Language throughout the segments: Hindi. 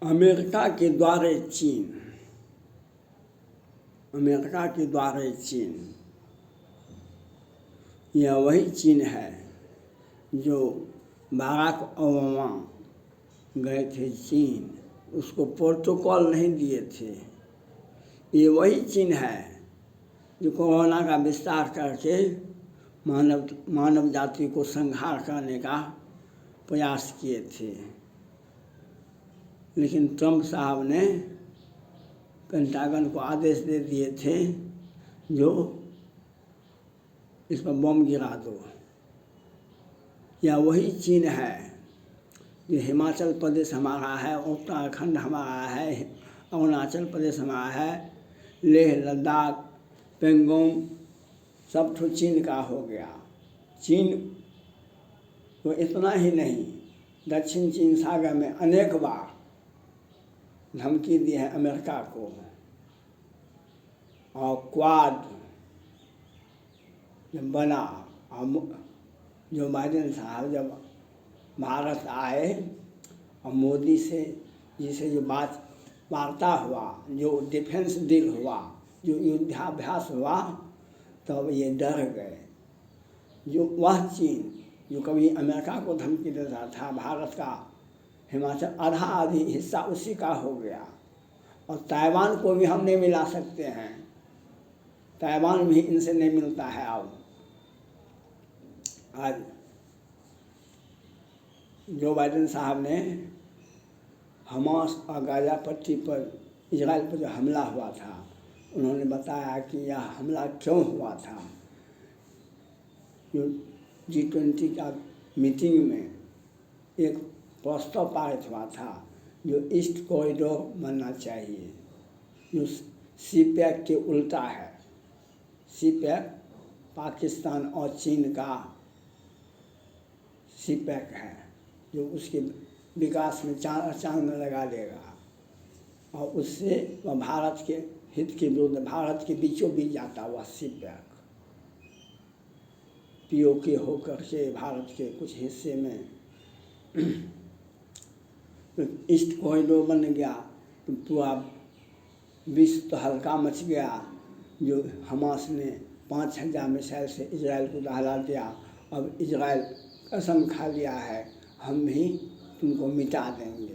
अमेरिका के द्वारे चीन, अमेरिका के द्वारे चीन, यह वही चीन है जो बाराक ओबामा गए थे चीन, उसको प्रोटोकॉल नहीं दिए थे। ये वही चीन है जो कोरोना का विस्तार करके मानव जाति को संहार करने का प्रयास किए थे। लेकिन ट्रंप साहब ने पेंटागन को आदेश दे दिए थे जो इस पर बम गिरा दो। यह वही चीन है जो हिमाचल प्रदेश हमारा है, उत्तराखंड हमारा है, अरुणाचल प्रदेश हमारा है, लेह लद्दाख पेंगोंग सब तो चीन का हो गया। चीन तो इतना ही नहीं, दक्षिण चीन सागर में अनेक बार धमकी दी है अमेरिका को। और क्वाड जब बना और जो बाइडेन साहब जब भारत आए और मोदी से जिसे जो वार्ता हुआ, जो डिफेंस डील हुआ, जो युद्धाभ्यास हुआ, तब ये डर गए। जो वह चीन जो कभी अमेरिका को धमकी देता था, भारत का हिमाचल आधा आधी हिस्सा उसी का हो गया। और ताइवान को भी हम नहीं मिला सकते हैं, ताइवान भी इनसे नहीं मिलता है। अब आज जो बाइडेन साहब ने हमास और गाजा पट्टी पर इजराइल पर जो हमला हुआ था, उन्होंने बताया कि यह हमला क्यों हुआ था। जो G20 का मीटिंग में एक प्रस्ताव पारित हुआ था जो ईस्ट कॉरिडोर बनना चाहिए, जो CPEC के उल्टा है। CPEC पाकिस्तान और चीन का CPEC है जो उसके विकास में चांद लगा देगा और उससे वह भारत के हित के विरुद्ध, भारत के बीचों बीच जाता हुआ CPEC POK होकर के भारत के कुछ हिस्से में ईस्ट कॉरिडोर बन गया तो पूरा विश्व तो हल्का मच गया। जो हमास ने 5000 मिसाइल से इजराइल को दहला दिया। अब इजराइल कसम खा लिया है, हम भी तुमको मिटा देंगे,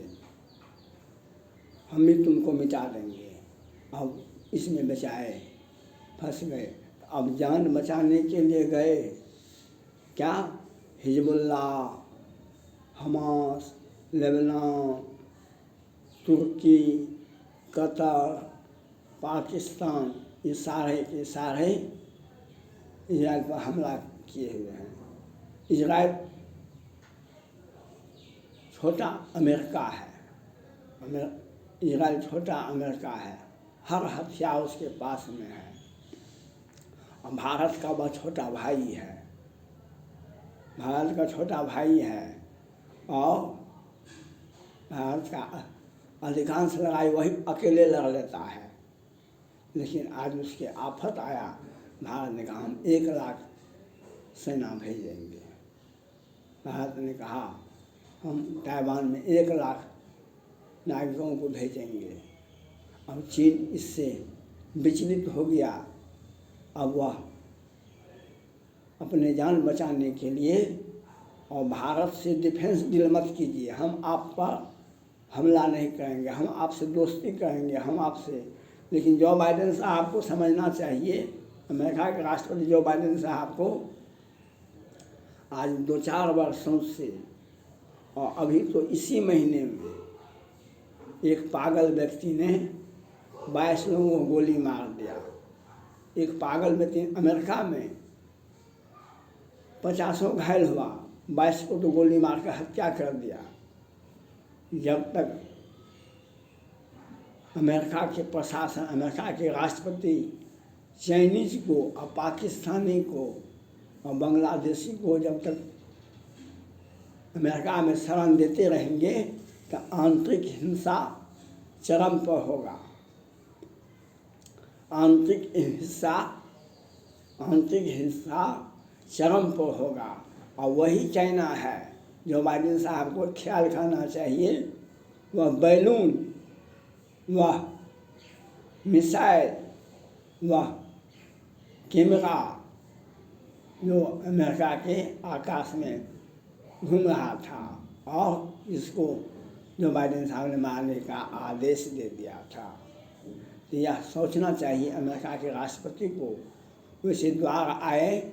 हम भी तुमको मिटा देंगे। अब इसमें बेचारे फंस गए। अब जान बचाने के लिए गए क्या, हिजबुल्लाह, हमास, लेबनान, तुर्की, कतर, पाकिस्तान, ये सारे के सारे इजराइल पर हमला किए हुए हैं। इजराइल छोटा अमेरिका है, इजराइल छोटा अमेरिका है, हर हथियार उसके पास में है। और भारत का वह छोटा भाई है, भारत का छोटा भाई है। और भारत का अधिकांश लड़ाई वही अकेले लड़ लेता है। लेकिन आज उसके आफत आया, भारत ने कहा हम 1 लाख सेना भेजेंगे। भारत ने कहा हम ताइवान में 1 लाख नागरिकों को भेजेंगे। अब चीन इससे विचलित हो गया। अब वह अपने जान बचाने के लिए और भारत से डिफेंस डील मत कीजिए, हम आप पर हमला नहीं करेंगे, हम आपसे दोस्ती करेंगे, हम आपसे। लेकिन जो बाइडेन साहब को समझना चाहिए, अमेरिका के राष्ट्रपति जो बाइडेन साहब को आज 2-4 वर्षों से, और अभी तो इसी महीने में एक पागल व्यक्ति ने 22 लोगों को गोली मार दिया। एक पागल व्यक्ति अमेरिका में 50 घायल हुआ, 22 को तो गोली मार कर हत्या कर दिया। जब तक अमेरिका के प्रशासन, अमेरिका के राष्ट्रपति चाइनीज को और पाकिस्तानी को और बांग्लादेशी को जब तक अमेरिका में शरण देते रहेंगे तो आंतरिक हिंसा चरम पर होगा। आंतरिक हिंसा चरम पर होगा। और वही चाइना है जो बाइडेन साहब को ख्याल करना चाहिए वह बैलून, वह मिसाइल, वह कैमरा जो अमेरिका के आकाश में घूम रहा था और इसको जो बाइडेन साहब ने मारने का आदेश दे दिया था। तो यह सोचना चाहिए अमेरिका के राष्ट्रपति को, वैसे द्वार आए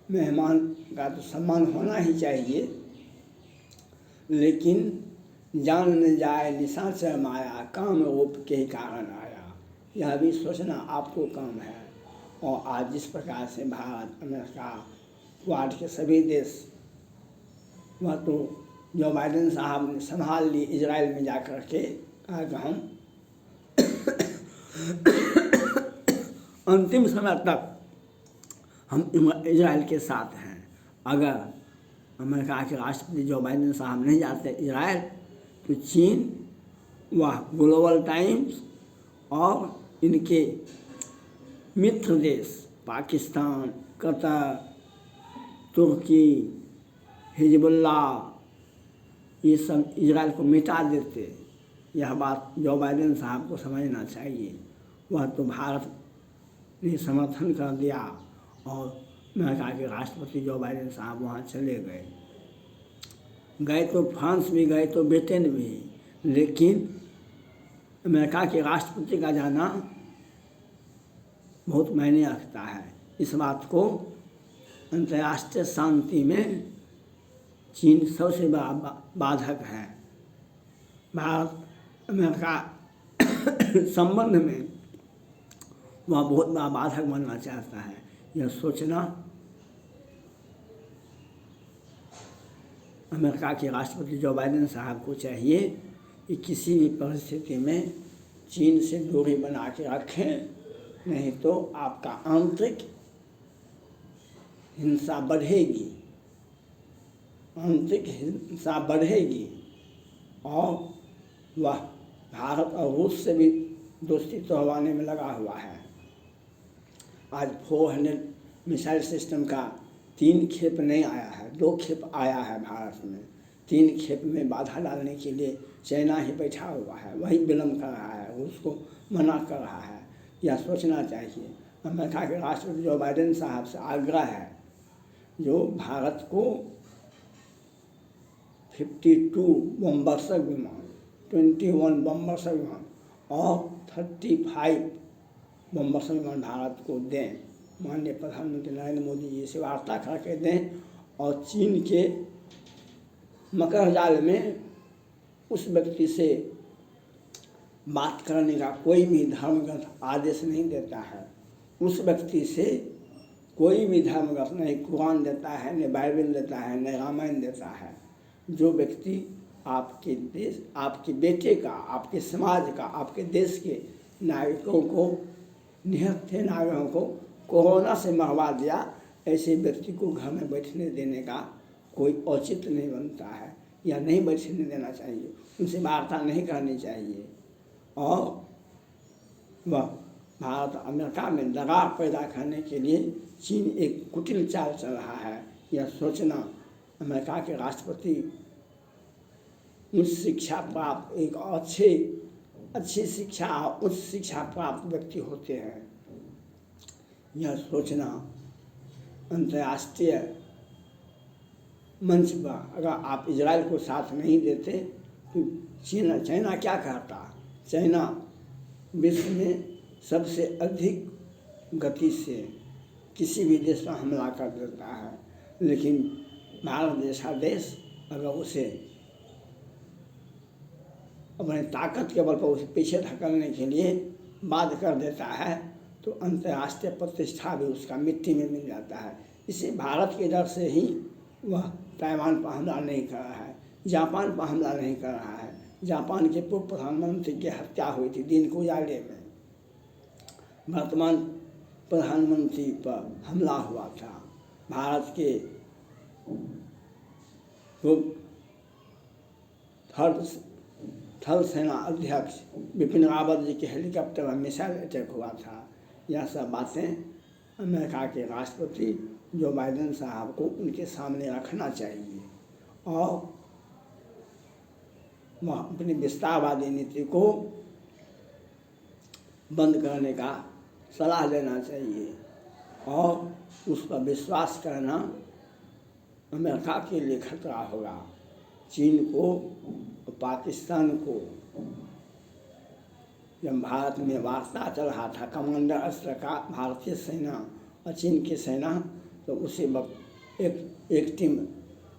मेहमान का तो सम्मान होना ही चाहिए, लेकिन जान न जाए निशान से माया, काम रूप के ही कारण आया, यह भी सोचना आपको काम है। और आज जिस प्रकार से भारत, अमेरिका, क्वाड के सभी देश, वह तो जो बाइडेन साहब ने संभाल ली इजराइल में जाकर के, आज हम अंतिम समय तक हम इजराइल के साथ हैं। अगर अमेरिका के राष्ट्रपति जो बाइडेन साहब नहीं जाते इजराइल, तो चीन, वह ग्लोबल टाइम्स और इनके मित्र देश पाकिस्तान, कतर, तुर्की, हिजबुल्ला, ये सब इजराइल को मिटा देते। यह बात जो बाइडेन साहब को समझना चाहिए। वह तो भारत ने समर्थन कर दिया और अमेरिका के राष्ट्रपति जो बाइडेन साहब वहाँ चले गए तो फ्रांस भी गए तो ब्रिटेन भी, लेकिन अमेरिका के राष्ट्रपति का जाना बहुत मायने रखता है। इस बात को अंतर्राष्ट्रीय शांति में चीन सबसे बड़ा बाधक है। भारत अमेरिका संबंध में वह बहुत बड़ा बाधक बनना चाहता है। यह सोचना अमेरिका के राष्ट्रपति जो बाइडेन साहब को चाहिए कि किसी भी परिस्थिति में चीन से दूरी बना के रखें, नहीं तो आपका आंतरिक हिंसा बढ़ेगी, आंतरिक हिंसा बढ़ेगी और वह भारत और रूस से भी दोस्ती तोड़वाने में लगा हुआ है। आज 400 मिसाइल सिस्टम का 3 खेप नहीं आया है, 2 खेप आया है भारत में। 3 खेप में बाधा डालने के लिए चाइना ही बैठा हुआ है, वही विलम्ब कर रहा है, उसको मना कर रहा है। यह सोचना चाहिए। अमेरिका के राष्ट्रपति जो बाइडेन साहब से आग्रह है, जो भारत को 52 बमवर्षक विमान, 21 बमवर्षक विमान और 35 बमवर्षक विमान भारत को दें। माननीय प्रधानमंत्री नरेंद्र मोदी जी से वार्ता करके दें और चीन के मकर जाल में उस व्यक्ति से बात करने का कोई भी धर्मग्रंथ आदेश नहीं देता है। उस व्यक्ति से कोई भी धर्मग्रंथ नहीं कुरान देता है, न बाइबल देता है, न रामायण देता है। जो व्यक्ति आपके देश, आपके बेटे का, आपके समाज का, आपके देश के नागरिकों को, निहत्थे नागरिकों को कोरोना से मरवा दिया, ऐसे व्यक्ति को घर में बैठने देने का कोई औचित्य नहीं बनता है, या नहीं बैठने देना चाहिए, उनसे वार्ता नहीं करनी चाहिए। और वह भारत अमेरिका में दरार पैदा करने के लिए चीन एक कुटिल चाल चल रहा है। यह सोचना अमेरिका के राष्ट्रपति उच्च शिक्षा प्राप्त, एक अच्छी शिक्षा, उच्च शिक्षा प्राप्त व्यक्ति होते हैं। यह सोचना अंतर्राष्ट्रीय मंच पर अगर आप इजराइल को साथ नहीं देते तो चाइना क्या करता? चाइना विश्व में सबसे अधिक गति से किसी भी देश पर हमला कर देता है, लेकिन भारत जैसा देश अगर उसे अपने ताकत के बल पर उसे पीछे धकेलने के लिए बाध्य कर देता है तो अंतर्राष्ट्रीय प्रतिष्ठा भी उसका मिट्टी में मिल जाता है। इसी भारत के डर से ही वह ताइवान पर हमला नहीं कर रहा है, जापान पर हमला नहीं कर रहा है। जापान के पूर्व प्रधानमंत्री की हत्या हुई थी दिन को उजाले में, वर्तमान प्रधानमंत्री पर हमला हुआ था। भारत के थल सेना अध्यक्ष बिपिन रावत जी के हेलीकॉप्टर में मिसाइल अटैक हुआ था। यह सब बातें अमेरिका के राष्ट्रपति जो बाइडेन साहब को उनके सामने रखना चाहिए और वह अपनी विस्तारवादी नीति को बंद करने का सलाह देना चाहिए और उस पर विश्वास करना अमेरिका के लिए खतरा होगा। चीन को और पाकिस्तान को जब भारत में वार्ता चल रहा था कमांडर स्तर का भारतीय सेना और चीन की सेना, तो उसी वक्त एक टीम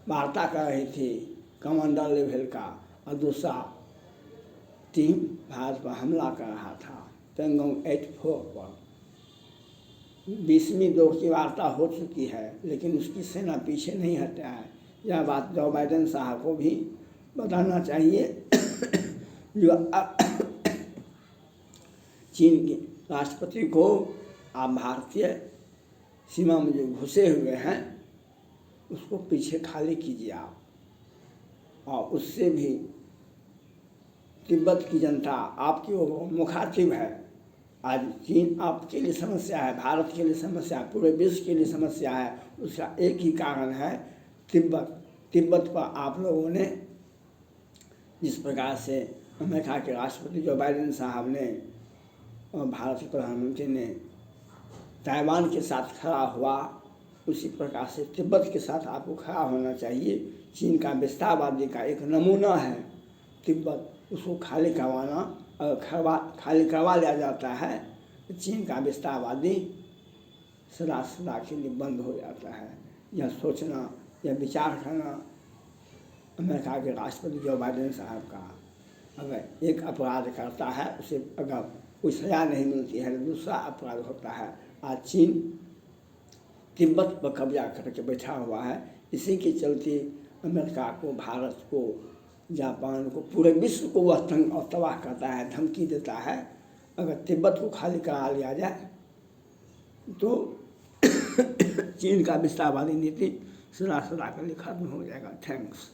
वार्ता कर रही थी कमांडर लेवल का और दूसरा टीम भारत पर हमला कर रहा था पेंगोंग 84 पर। 20वीं दौर की वार्ता हो चुकी है लेकिन उसकी सेना पीछे नहीं हटा है। यह बात जो बाइडेन साहब को भी बताना चाहिए जो चीन के राष्ट्रपति को आप भारतीय सीमा में जो घुसे हुए हैं उसको पीछे खाली कीजिए आप, और उससे भी तिब्बत की जनता आपकी ओर मुखातिब है। आज चीन आपके लिए समस्या है, भारत के लिए समस्या है, पूरे विश्व के लिए समस्या है। उसका एक ही कारण है तिब्बत पर आप लोगों ने जिस प्रकार से अमेरिका के राष्ट्रपति जो बाइडेन साहब ने और भारत के प्रधानमंत्री ने ताइवान के साथ खड़ा हुआ, उसी प्रकार से तिब्बत के साथ आपको खड़ा होना चाहिए। चीन का विस्तारवादी का एक नमूना है तिब्बत, उसको खाली करवाना, अगर खाली करवा लिया जाता है तो चीन का विस्तारवादी सदा सदा के लिए बंद हो जाता है। यह सोचना, यह विचार करना अमेरिका के राष्ट्रपति जो बाइडेन साहब का, अगर एक अपराध करता है उसे अगर कोई सजा नहीं मिलती है तो दूसरा अपराध होता है। आज चीन तिब्बत पर कब्जा करके बैठा हुआ है, इसी के चलते अमेरिका को, भारत को, जापान को, पूरे विश्व को वह तंग और तबाह करता है, धमकी देता है। अगर तिब्बत को खाली करा लिया जाए तो चीन का विस्तारवादी नीति सदा सदा के लिए खत्म हो जाएगा। थैंक्स।